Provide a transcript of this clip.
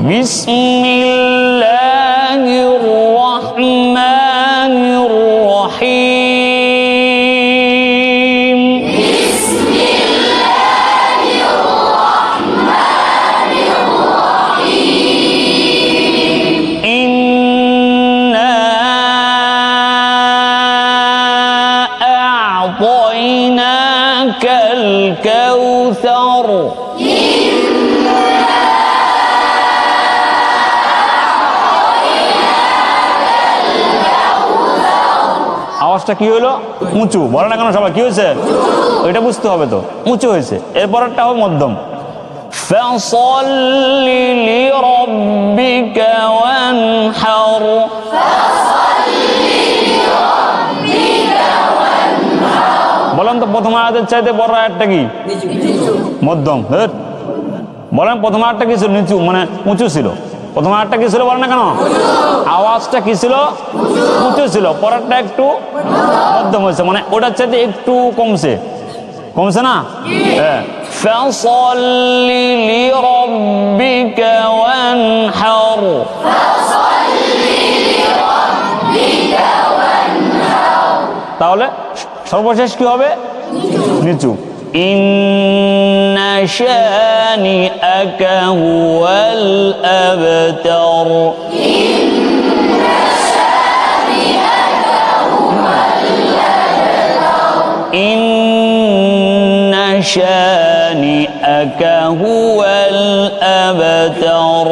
বিসমিল্লাহির রহমানির রহিম। বিসমিল্লাহির রহমানির রহিম। ইন্না আ'তাইনাকাল কাউসার। আওয়াজটা কি হলো? উঁচু। বলে না কেন সবাই? কি হয়েছে? ওইটা বুঝতে হবে তো, উঁচু হয়েছে। এরপরটা হবে মধ্যম। ফাসাল্লি লিরাব্বিকা ওয়ানহার। বলেন তো প্রথম আয়াতের চাইতে বড় আয়াতটা কি? মধ্যম। বলেন প্রথম আয়াতটা কি ছিল? নিচু, মানে উঁচু ছিল। প্রথম আয়াতটা কি ছিল বলেন না কেন? আওয়াজটা কি ছিল? উঁচু ছিল। পরেরটা একটু মধ্যম হয়েছে, মানে ওটার চাইতে একটু কমছে। কমছে না? হ্যাঁ। ফাসাল্লি লিরাব্বিকা ওয়ানহার। তাহলে সর্বশেষ কি হবে? নিচু। ইন্না শানিআকা হুয়াল আবতার। ইন্না শানিআকা হুয়াল আবতার।